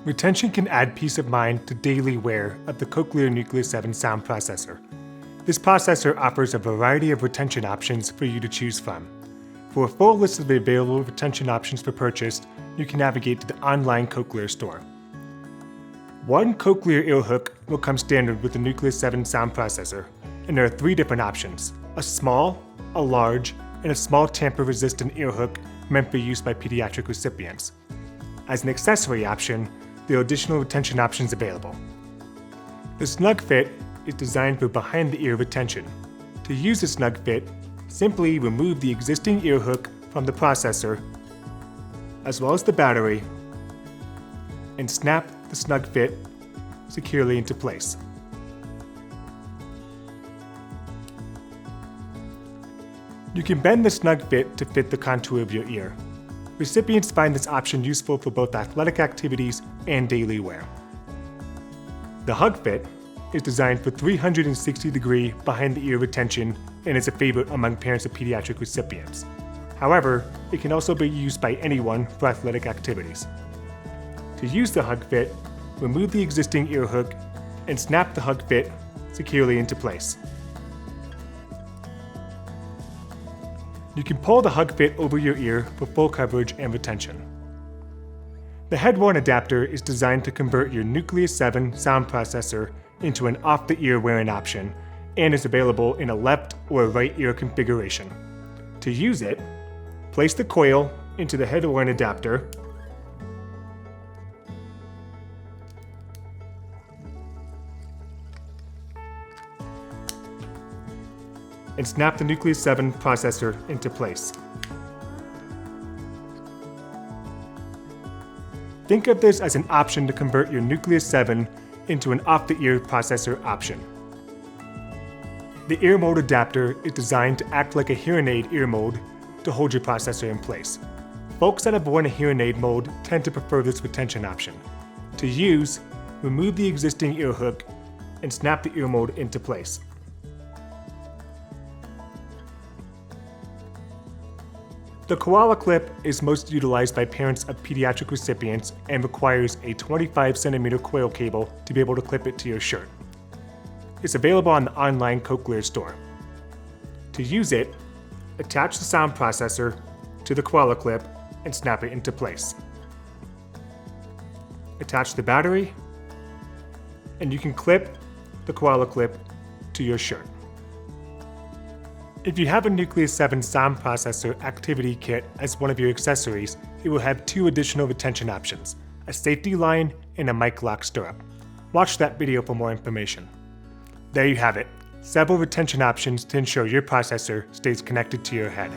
Retention can add peace of mind to daily wear of the Cochlear Nucleus 7 sound processor. This processor offers a variety of retention options for you to choose from. For a full list of the available retention options for purchase, you can navigate to the online Cochlear store. One Cochlear ear hook will come standard with the Nucleus 7 sound processor, and there are 3 different options: a small, a large, and a small tamper-resistant ear hook meant for use by pediatric recipients. As an accessory option, there are additional retention options available. The Snug Fit is designed for behind-the-ear retention. To use the Snug Fit, simply remove the existing ear hook from the processor, as well as the battery, and snap the Snug Fit securely into place. You can bend the Snug Fit to fit the contour of your ear. Recipients find this option useful for both athletic activities and daily wear. The Hug Fit is designed for 360-degree behind-the-ear retention and is a favorite among parents of pediatric recipients. However, it can also be used by anyone for athletic activities. To use the Hug Fit, remove the existing ear hook and snap the Hug Fit securely into place. You can pull the Hug Fit over your ear for full coverage and retention. The head-worn adapter is designed to convert your Nucleus 7 sound processor into an off-the-ear wearing option and is available in a left or a right ear configuration. To use it, place the coil into the head-worn adapter, and snap the Nucleus 7 processor into place. Think of this as an option to convert your Nucleus 7 into an off-the-ear processor option. The ear mode adapter is designed to act like a hearing aid ear mode to hold your processor in place. Folks that have worn a hearing aid mode tend to prefer this retention option. To use, remove the existing ear hook and snap the ear mode into place. The Koala Clip is most utilized by parents of pediatric recipients and requires a 25cm coil cable to be able to clip it to your shirt. It's available on the online Cochlear store. To use it, attach the sound processor to the Koala Clip and snap it into place. Attach the battery, and you can clip the Koala Clip to your shirt. If you have a Nucleus 7 sound processor activity kit as one of your accessories, it will have 2 additional retention options: a safety line and a mic lock stirrup. Watch that video for more information. There you have it, several retention options to ensure your processor stays connected to your head.